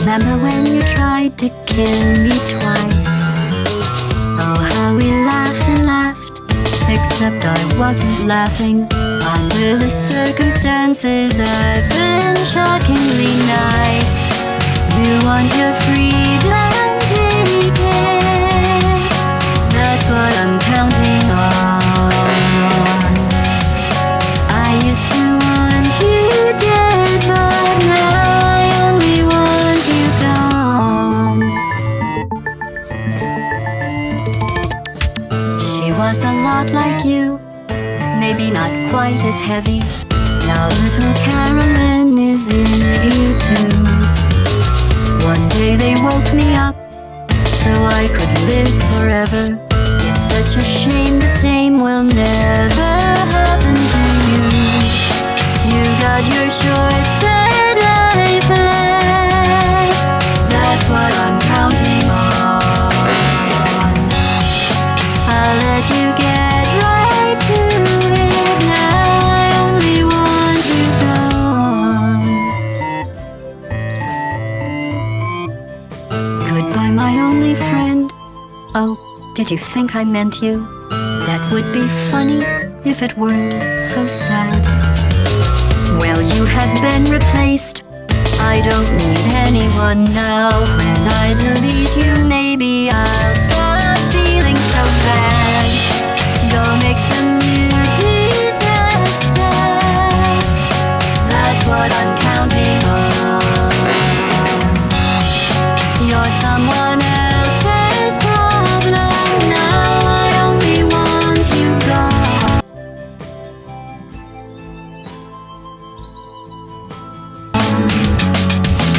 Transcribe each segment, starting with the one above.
Remember when you tried to kill me twice? Oh, how we laughed and laughed, except I wasn't laughing. Under the circumstances, I've been shockingly nice. You want your freedom, take it. That's what I'm counting on. I used to want you dead, but now I only want you gone. She was a lot like you, maybe not quite as heavy. Now little Carolyn is in you too. One day they woke me up so I could live forever. It's such a shame the same will never happen to you. You got your short set life left. That's what I'm counting on. I'll let you get right to it. Now I only want you gone. Goodbye, my only friend. Oh, did you think I meant you? That would be funny if it weren't so sad. Well, you have been replaced. I don't need anyone now. When I delete you, maybe I'll stop feeling so bad. Go make some new disaster. That's what I'm counting on. You're someone else's problem. Now I only want you gone.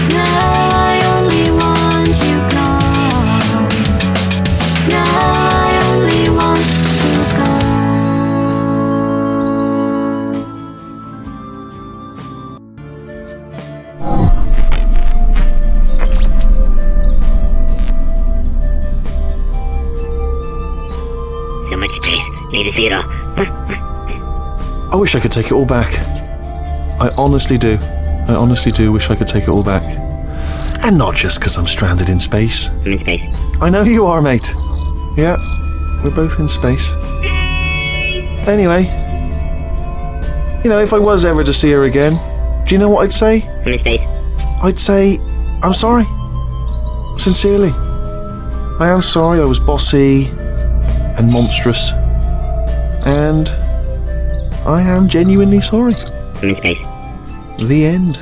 Now I only want you gone. Now I only want you gone. So much space. Need to see it all. I wish I could take it all back. I honestly do. I honestly do wish I could take it all back. And not just because I'm stranded in space. I'm in space. I know you are, mate. Yeah, we're both in space. Anyway, you know, if I was ever to see her again, do you know what I'd say? I'm in space. I'd say, I'm sorry. Sincerely. I am sorry I was bossy and monstrous. And I am genuinely sorry. I'm in space. The end.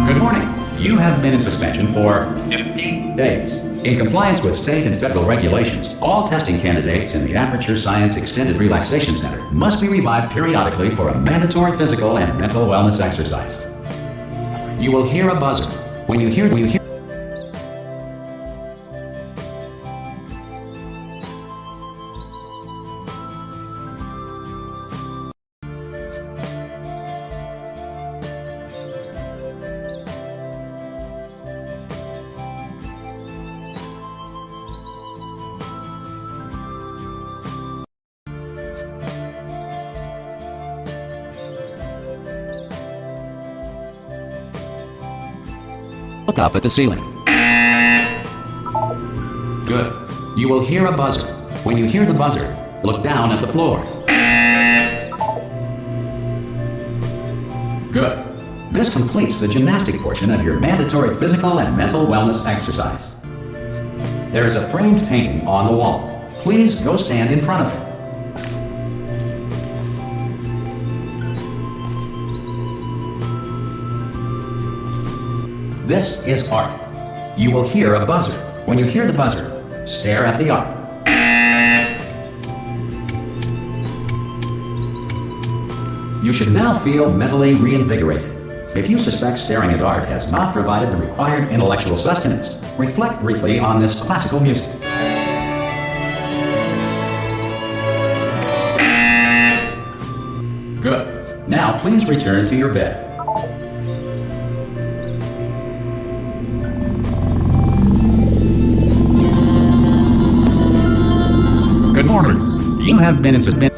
Good morning. You have been in suspension for 50 days. In compliance with state and federal regulations, all testing candidates in the Aperture Science Extended Relaxation Center must be revived periodically for a mandatory physical and mental wellness exercise. You will hear a buzzer. When you hear look up at the ceiling. Good. You will hear a buzzer. When you hear the buzzer, look down at the floor. Good. This completes the gymnastic portion of your mandatory physical and mental wellness exercise. There is a framed painting on the wall. Please go stand in front of it. This is art. You will hear a buzzer. When you hear the buzzer, stare at the art. You should now feel mentally reinvigorated. If you suspect staring at art has not provided the required intellectual sustenance, reflect briefly on this classical music. Good. Now please return to your bed. Good morning. You have been in suspension.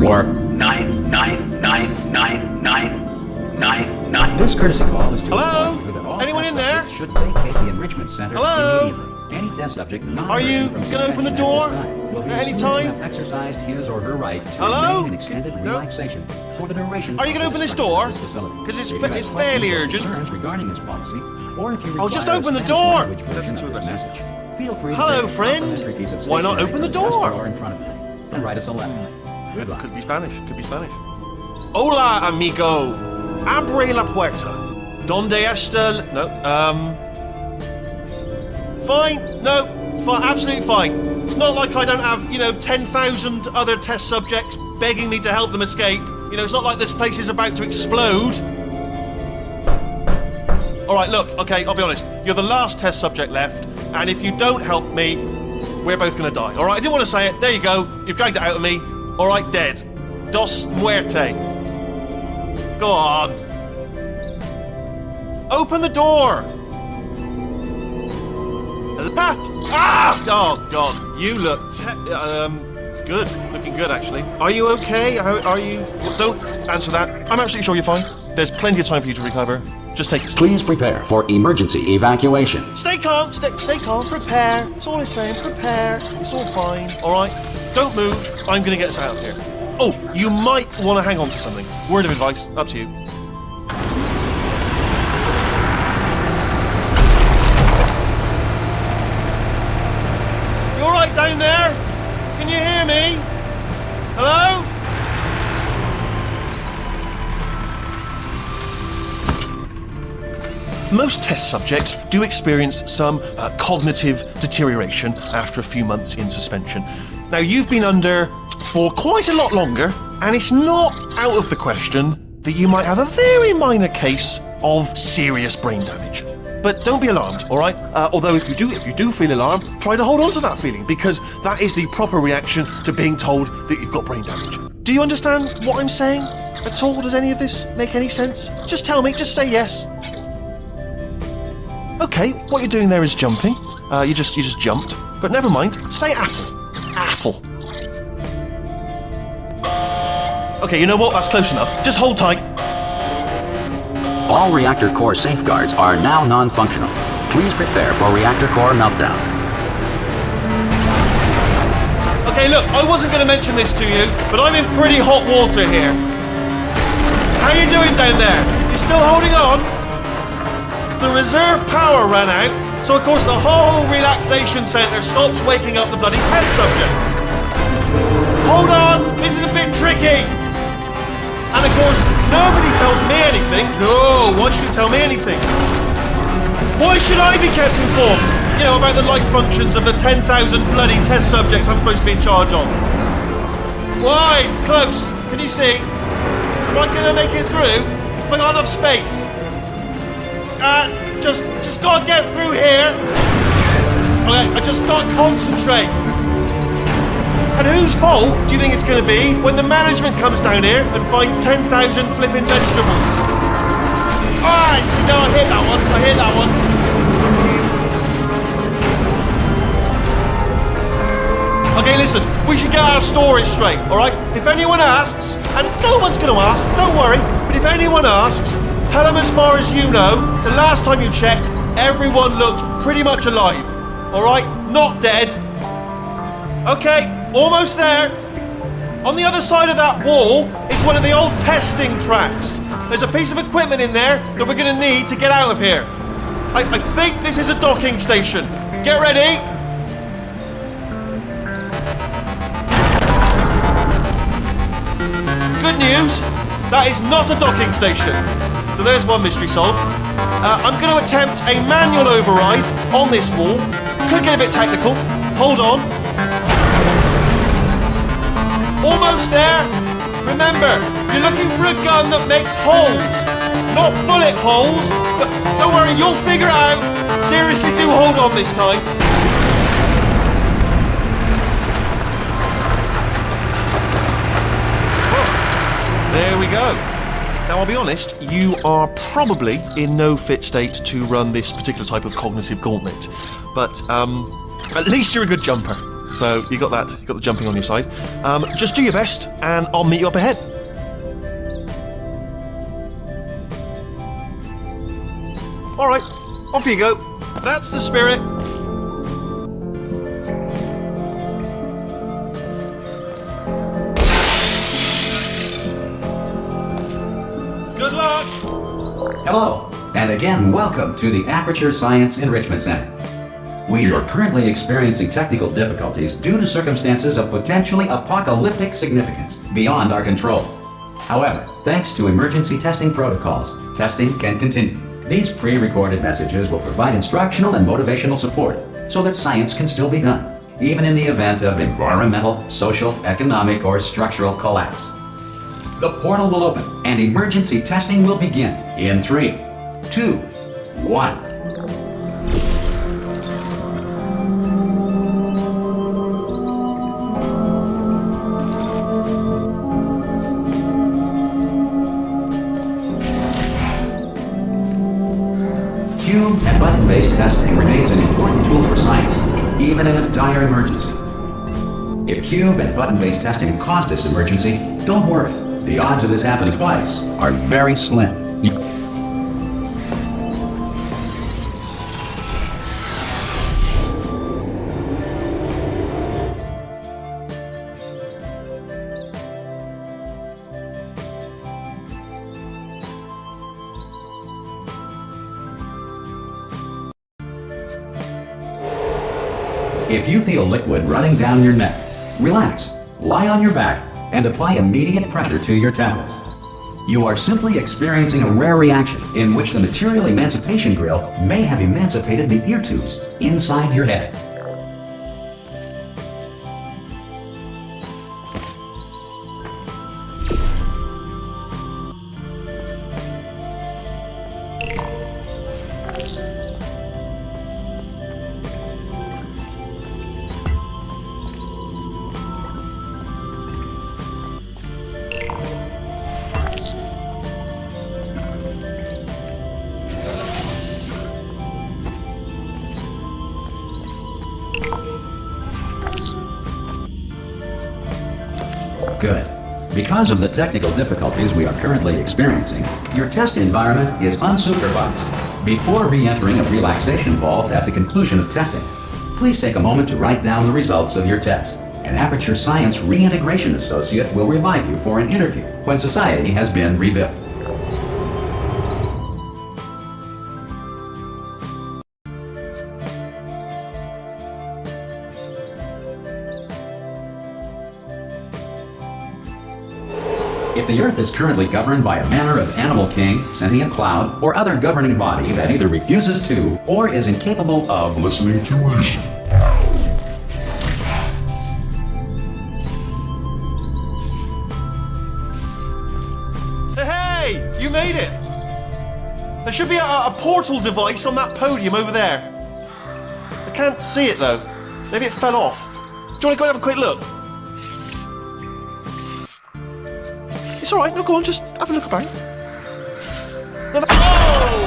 For 9999999. This courtesy call is to Hello? inform you that all Anyone test in there? subjects should vacate the enrichment center Hello? immediately. Any test subject not Are you emerging from gonna open the suspension door at this time will be at any assumed time? to have exercised his or her right to Hello? remain in extended No. relaxation for the duration. Are you gonna of open this instruction door? at this facility. 'Cause it's If fa- you have it's questions fairly or urgent. concerns regarding this policy, or if you Oh, just require a open the Spanish door. language That's version too of this aggressive. message, feel free to Hello, take a friend. complimentary piece of Why not stationery open the from desk door? drawer in front of you and write us a letter. Good luck. Could be Spanish. Could be Spanish. Hola, amigo. Abre la puerta. Donde está? No. Fine. No. Absolutely fine. It's not like I don't have, 10,000 other test subjects begging me to help them escape. It's not like this place is about to explode. All right, look. Okay, I'll be honest. You're the last test subject left, and if you don't help me, we're both gonna die. All right. I didn't want to say it. There you go. You've dragged it out of me. All right, dead. Dos muerte. Go on. Open the door. Oh God. You look good. Looking good, actually. Are you okay? Are you? Don't answer that. I'm absolutely sure you're fine. There's plenty of time for you to recover. Just take it slow. Please prepare for emergency evacuation. Stay calm. Stay calm. Prepare. That's all I'm saying. Prepare. It's all fine. All right. Don't move. I'm gonna get us out of here. Oh, you might want to hang on to something. Word of advice. Up to you. You all right down there? Can you hear me? Hello? Most test subjects do experience some cognitive deterioration after a few months in suspension. Now, you've been under for quite a lot longer, and it's not out of the question that you might have a very minor case of serious brain damage. But don't be alarmed, all right? Although if you do feel alarmed, try to hold on to that feeling, because that is the proper reaction to being told that you've got brain damage. Do you understand what I'm saying at all? Does any of this make any sense? Just tell me, just say yes. Okay, what you're doing there is jumping. You just jumped. But never mind. Say apple. Apple. Okay, you know what? That's close enough. Just hold tight. All reactor core safeguards are now non-functional. Please prepare for reactor core meltdown. Okay, look, I wasn't going to mention this to you, but I'm in pretty hot water here. How you doing down there? You still holding on? The reserve power ran out, so of course the whole relaxation centre stops waking up the bloody test subjects. Hold on, this is a bit tricky. And of course, nobody tells me anything. No, why should you tell me anything? Why should I be kept informed? About the life functions of the 10,000 bloody test subjects I'm supposed to be in charge of. Why? It's close. Can you see? Am I gonna make it through? Have I got enough space? Just gotta get through here. Okay, I just gotta concentrate. And whose fault do you think it's going to be when the management comes down here and finds 10,000 flipping vegetables? Alright, see, no, I hit that one. Okay, listen, we should get our story straight, alright? If anyone asks, and no one's going to ask, don't worry, but if anyone asks, tell them as far as you know, the last time you checked, everyone looked pretty much alive, alright? Not dead. Okay. Almost there. On the other side of that wall is one of the old testing tracks. There's a piece of equipment in there that we're going to need to get out of here. I think this is a docking station. Get ready. Good news. That is not a docking station. So there's one mystery solved. I'm going to attempt a manual override on this wall. Could get a bit technical. Hold on. Almost there. Remember, you're looking for a gun that makes holes. Not bullet holes. But don't worry, you'll figure it out. Seriously, do hold on this time. There we go. Now, I'll be honest, you are probably in no fit state to run this particular type of cognitive gauntlet. But at least you're a good jumper. So you got that, you got the jumping on your side. Just do your best, and I'll meet you up ahead. All right, off you go. That's the spirit. Good luck. Hello, and again, welcome to the Aperture Science Enrichment Center. We are currently experiencing technical difficulties due to circumstances of potentially apocalyptic significance beyond our control. However, thanks to emergency testing protocols, testing can continue. These pre-recorded messages will provide instructional and motivational support so that science can still be done, even in the event of environmental, social, economic, or structural collapse. The portal will open and emergency testing will begin in 3, 2, 1. Cube and button-based testing remains an important tool for science, even in a dire emergency. If cube and button-based testing caused this emergency, don't worry. The odds of this happening twice are very slim. If you feel liquid running down your neck, relax, lie on your back, and apply immediate pressure to your temples. You are simply experiencing a rare reaction in which the material emancipation grill may have emancipated the ear tubes inside your head. Good. Because of the technical difficulties we are currently experiencing, your test environment is unsupervised. Before re-entering a relaxation vault at the conclusion of testing, please take a moment to write down the results of your test. An Aperture Science Reintegration Associate will revive you for an interview when society has been rebuilt. If the Earth is currently governed by a manner of animal king, sentient cloud, or other governing body that either refuses to or is incapable of listening to us. Hey, you made it! There should be a portal device on that podium over there. I can't see it though. Maybe it fell off. Do you want to go and have a quick look? It's alright, no, go on, just have a look about. No, oh!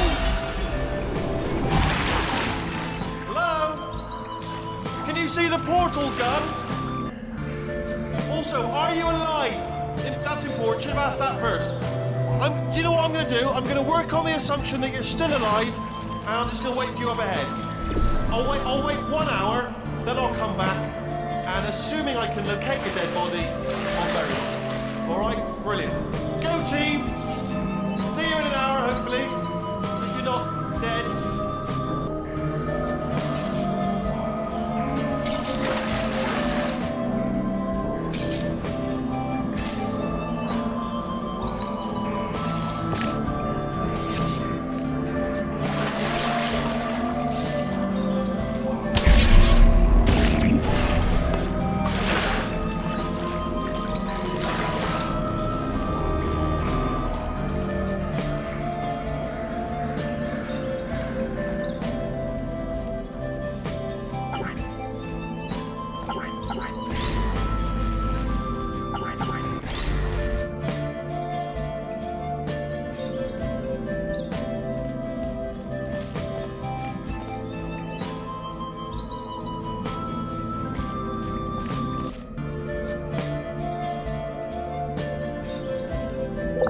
Hello? Can you see the portal gun? Also, are you alive? That's important, should have asked that first. Do you know what I'm going to do? I'm going to work on the assumption that you're still alive, and I'm just going to wait for you up ahead. I'll wait 1 hour, then I'll come back, and assuming I can locate your dead body, I'll bury it. Alright, brilliant. Go team! See you in an hour, hopefully. If you're not dead.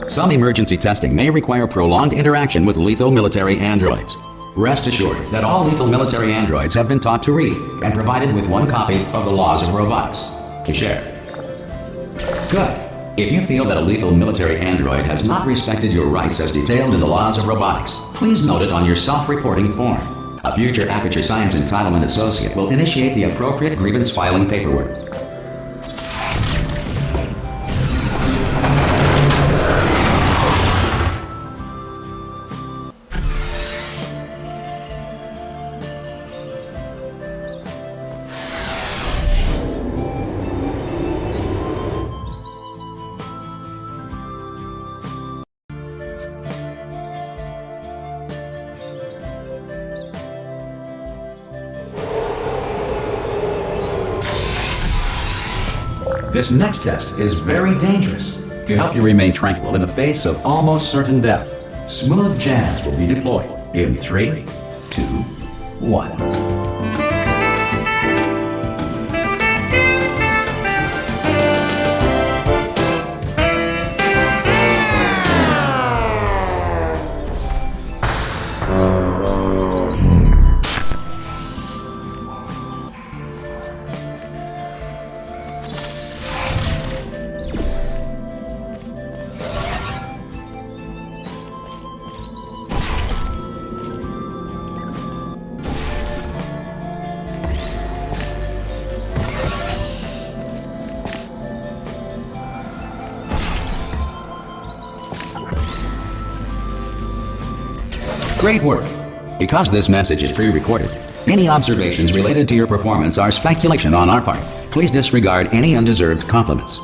Some emergency testing may require prolonged interaction with lethal military androids. Rest assured that all lethal military androids have been taught to read and provided with one copy of the Laws of Robotics to share. Good. If you feel that a lethal military android has not respected your rights as detailed in the Laws of Robotics, please note it on your self-reporting form. A future Aperture Science Entitlement Associate will initiate the appropriate grievance filing paperwork. This next test is very dangerous. To help you remain tranquil in the face of almost certain death, smooth jazz will be deployed in 3, 2, 1. Great work! Because this message is pre-recorded, any observations related to your performance are speculation on our part. Please disregard any undeserved compliments.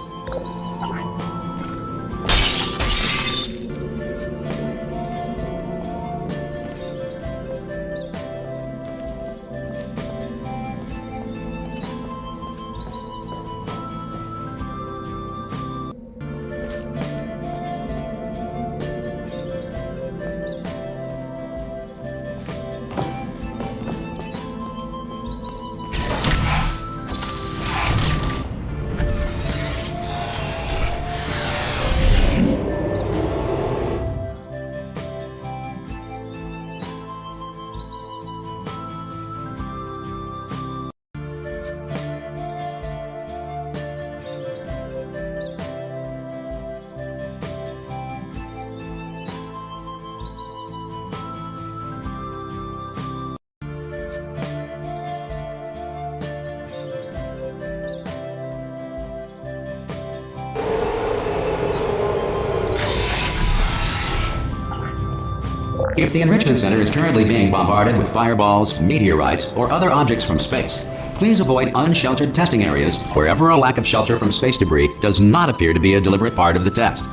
If the Enrichment Center is currently being bombarded with fireballs, meteorites, or other objects from space, please avoid unsheltered testing areas wherever a lack of shelter from space debris does not appear to be a deliberate part of the test.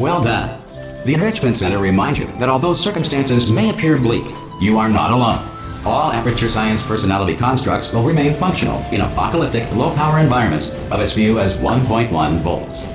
Well done. The Enrichment Center reminds you that although circumstances may appear bleak, you are not alone. All Aperture Science personality constructs will remain functional in apocalyptic, low-power environments of as few as 1.1 volts.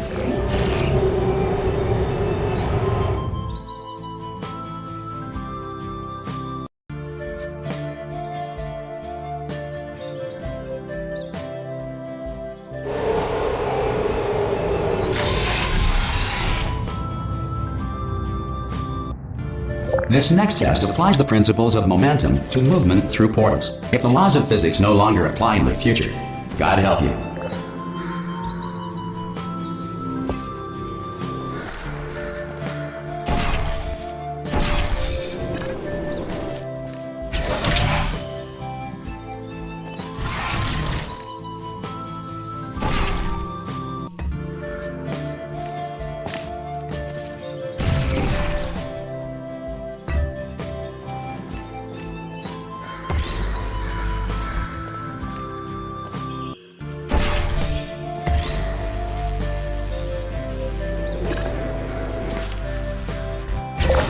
This next test applies the principles of momentum to movement through portals. If the laws of physics no longer apply in the future, God help you.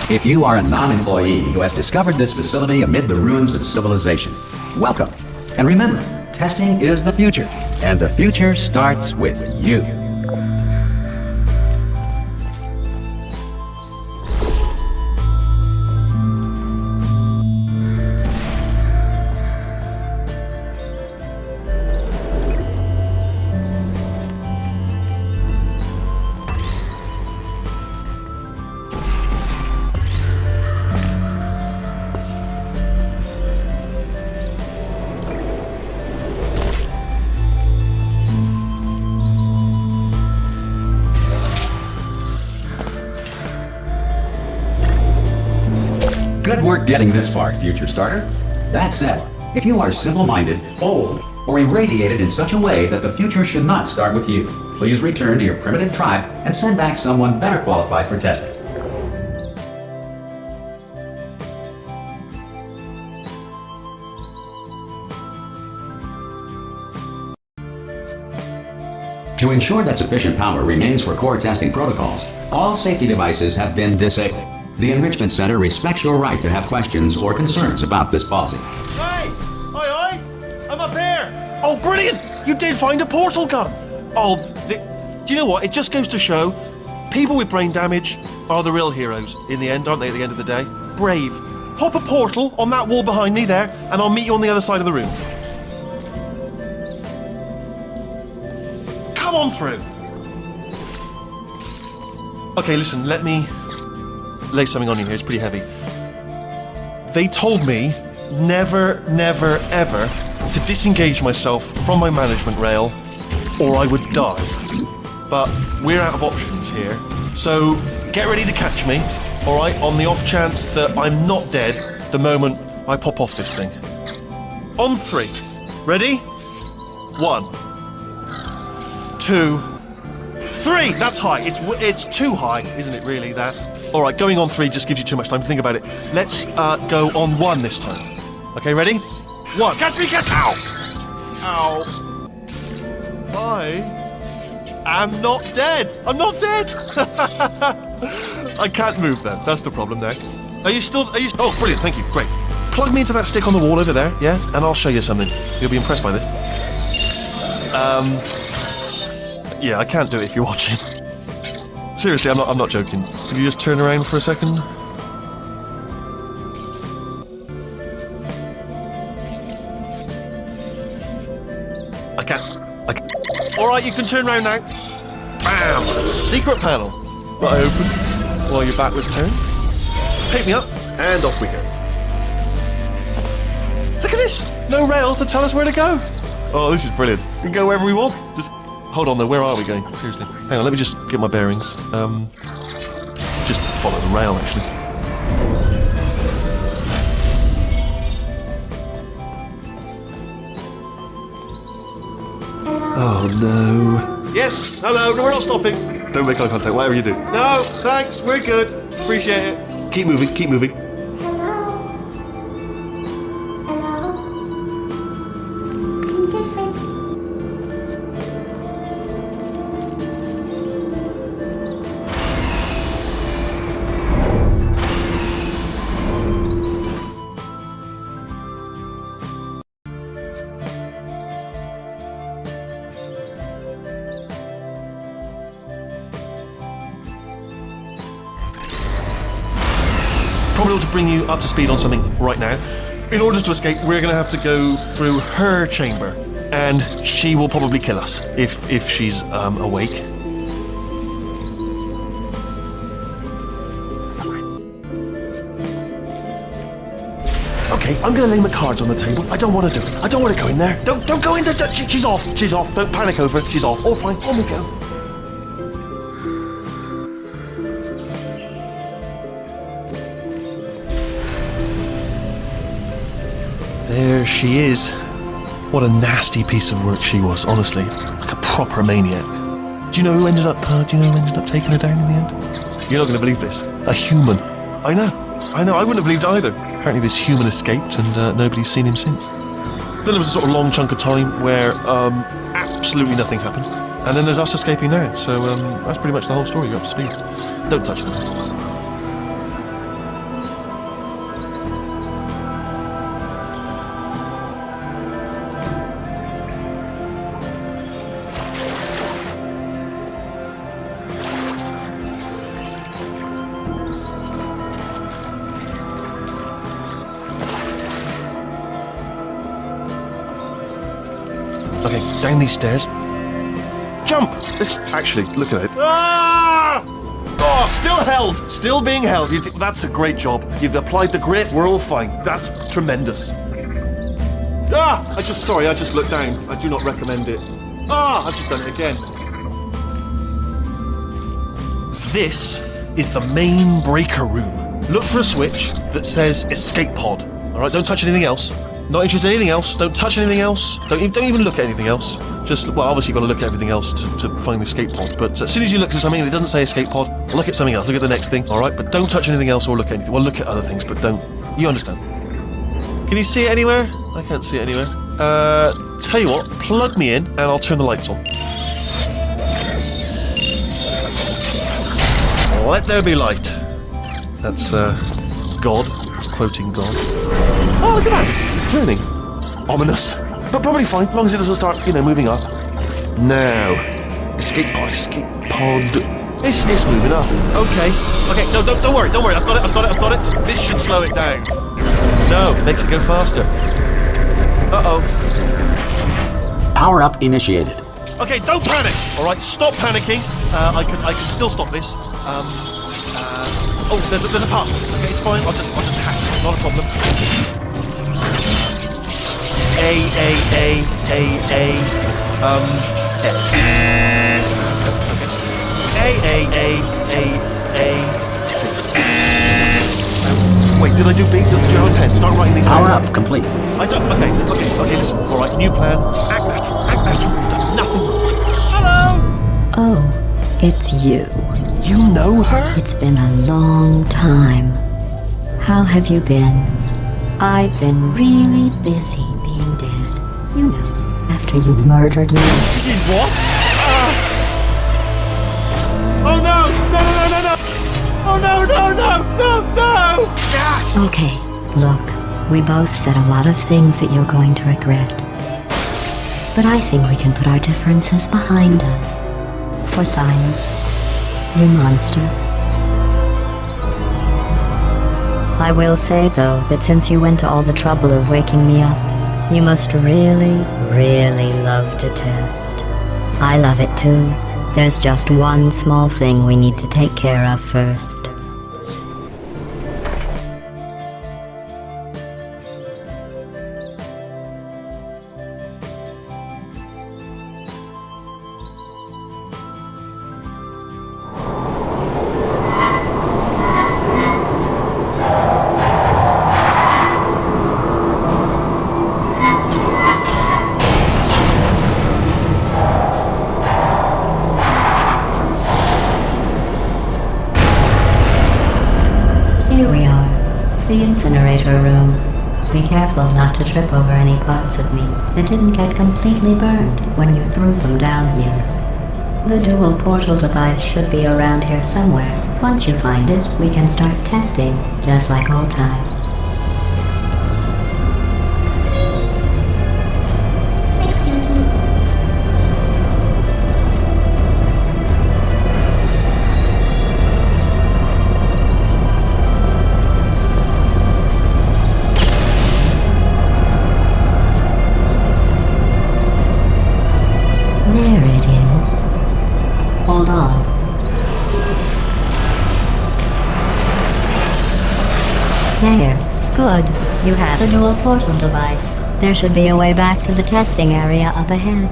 If you are a non-employee who has discovered this facility amid the ruins of civilization, welcome. And remember, testing is the future, and the future starts with you. Good work getting this far, future starter. That said, if you are simple-minded, old, or irradiated in such a way that the future should not start with you, please return to your primitive tribe and send back someone better qualified for testing. To ensure that sufficient power remains for core testing protocols, all safety devices have been disabled. The Enrichment Center respects your right to have questions or concerns about this policy. Hey! Aye, aye! I'm up here! Oh, brilliant! You did find a portal gun! Oh, do you know what? It just goes to show, people with brain damage are the real heroes in the end, aren't they, at the end of the day? Brave. Pop a portal on that wall behind me there, and I'll meet you on the other side of the room. Come on through! Okay, listen, let me lay something on you here. It's pretty heavy. They told me never, never, ever to disengage myself from my management rail or I would die. But we're out of options here. So get ready to catch me, alright, on the off chance that I'm not dead the moment I pop off this thing. On 3. Ready? 1, 2, 3! That's high. It's too high, isn't it, really, that? Alright, going on 3 just gives you too much time to think about it. Let's go on 1 this time. Okay, ready? 1. Catch me, catch! Ow! Ow. I am not dead! I'm not dead! I can't move then. That's the problem there. Are you still... Oh, brilliant, thank you. Great. Plug me into that stick on the wall over there, yeah? And I'll show you something. You'll be impressed by this. Yeah, I can't do it if you're watching. Seriously, I'm not joking. Can you just turn around for a second? I can't. Alright, you can turn around now. Bam! Secret panel. That I opened while your back was turned. Pick me up, and off we go. Look at this! No rail to tell us where to go. Oh, this is brilliant. We can go wherever we want. Just hold on though, where are we going? Seriously. Hang on, let me just get my bearings. Just follow the rail, actually. Oh no. Yes, hello, no, we're not stopping. Don't make eye contact, whatever you do. No, thanks, we're good. Appreciate it. Keep moving, keep moving. want me to bring you up to speed on something right now. In order to escape, we're going to have to go through her chamber, and she will probably kill us if she's awake. Okay, I'm going to lay my cards on the table. I don't want to do it. I don't want to go in there. Don't go in there. She's off. She's off. Don't panic over it. She's off. All fine. On we go. There she is. What a nasty piece of work she was, honestly. Like a proper maniac. Do you know who ended up taking her down in the end? You're not going to believe this. A human. I know. I wouldn't have believed either. Apparently this human escaped and nobody's seen him since. Then there was a sort of long chunk of time where absolutely nothing happened. And then there's us escaping now. So that's pretty much the whole story. You're up to speed. Don't touch it. Okay, down these stairs. Jump! Actually, look at it. Ah! Oh, still held! Still being held. That's a great job. You've applied the grit, we're all fine. That's tremendous. Ah! I just looked down. I do not recommend it. Ah! I've just done it again. This is the main breaker room. Look for a switch that says escape pod. Alright, don't touch anything else. Not interested in anything else. Don't touch anything else. Don't even look at anything else. Just, well, obviously you've got to look at everything else to find the escape pod. But as soon as you look at something that doesn't say escape pod, look at something else. Look at the next thing, all right? But don't touch anything else or look at anything. Well, look at other things, but don't. You understand? Can you see it anywhere? I can't see it anywhere. Tell you what, plug me in and I'll turn the lights on. Let there be light. That's, God. It's quoting God. Oh, look at that! Turning. Ominous. But probably fine, as long as it doesn't start, moving up. Now. Escape pod. It's moving up. Okay, no, don't worry. I've got it. This should slow it down. No, makes it go faster. Uh-oh. Power up initiated. Okay, don't panic! Alright, stop panicking. I can still stop this. Oh, there's a password. Okay, it's fine. I'll just hack it. Not a problem. S. C. Wait, did I do B? Did you have a pen? Start writing these down. Power up complete. I don't. Okay, listen. Alright, new plan. Act natural. You've done nothing wrong. Hello! Oh, it's you. You know her? It's been a long time. How have you been? I've been really busy being dead. You know, after you murdered me. You did what? Oh no! Oh no! Okay, look, we both said a lot of things that you're going to regret. But I think we can put our differences behind us. For science. You monster. I will say, though, that since you went to all the trouble of waking me up, you must really, really love to test. I love it too. There's just one small thing we need to take care of first. Here we are, the incinerator room. Be careful not to trip over any parts of me that didn't get completely burned when you threw them down here. The dual portal device should be around here somewhere. Once you find it, we can start testing, just like old times. There it is. Hold on. There. Good. You have a dual portal device. There should be a way back to the testing area up ahead.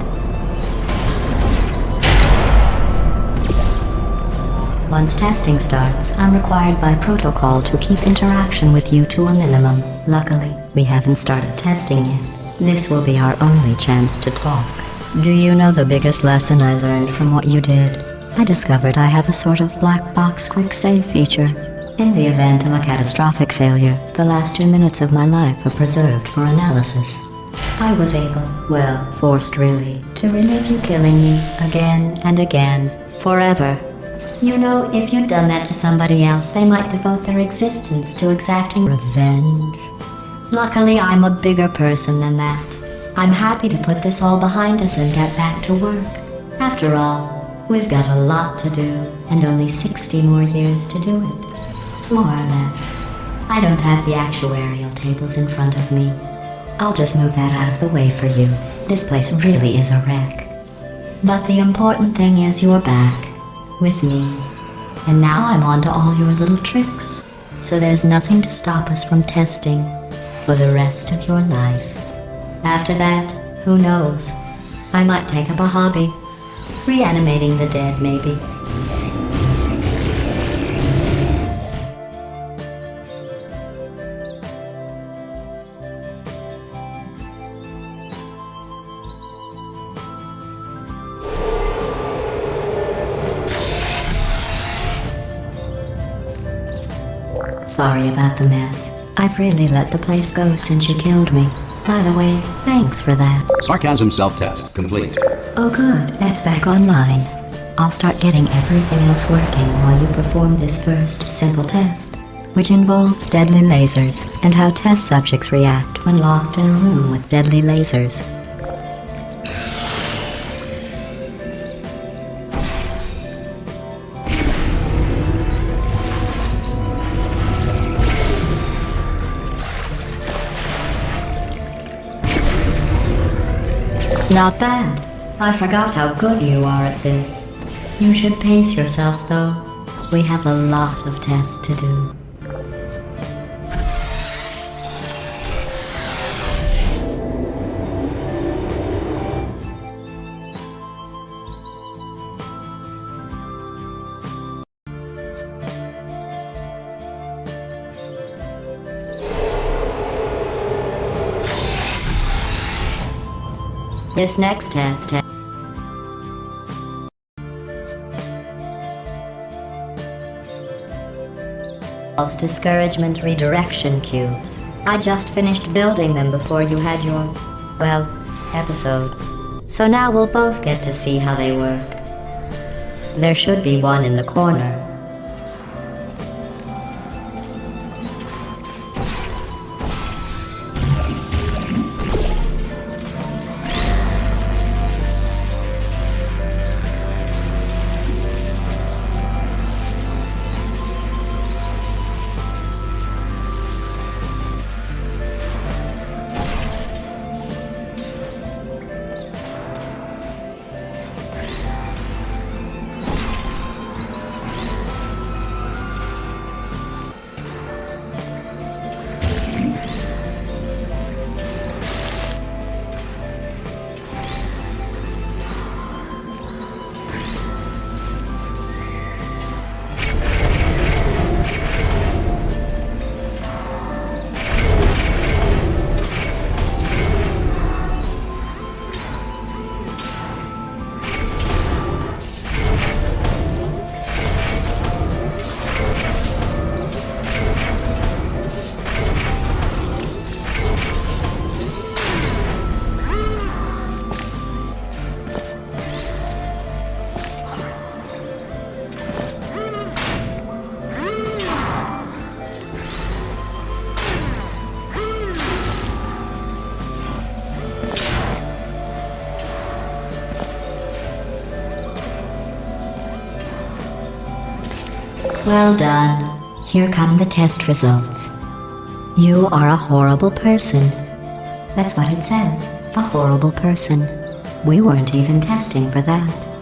Once testing starts, I'm required by protocol to keep interaction with you to a minimum. Luckily, we haven't started testing yet. This will be our only chance to talk. Do you know the biggest lesson I learned from what you did? I discovered I have a sort of black box quick save feature. In the event of a catastrophic failure, the last 2 minutes of my life are preserved for analysis. I was able, well, forced really, to relive you killing me again and again, forever. You know, if you'd done that to somebody else, they might devote their existence to exacting revenge. Luckily, I'm a bigger person than that. I'm happy to put this all behind us and get back to work. After all, we've got a lot to do, and only 60 more years to do it. More or less. I don't have the actuarial tables in front of me. I'll just move that out of the way for you. This place really is a wreck. But the important thing is you're back. With me. And now I'm on to all your little tricks. So there's nothing to stop us from testing for the rest of your life. After that, who knows? I might take up a hobby. Reanimating the dead, maybe. Sorry about the mess. I've really let the place go since you killed me. By the way, thanks for that. Sarcasm self-test complete. Oh good, that's back online. I'll start getting everything else working while you perform this first simple test, which involves deadly lasers and how test subjects react when locked in a room with deadly lasers. Not bad. I forgot how good you are at this. You should pace yourself, though. We have a lot of tests to do. This next test involves discouragement redirection cubes. I just finished building them before you had your, well, episode. So now we'll both get to see how they work. There should be one in the corner. Well done. Here come the test results. You are a horrible person. That's what it says. A horrible person. We weren't even testing for that.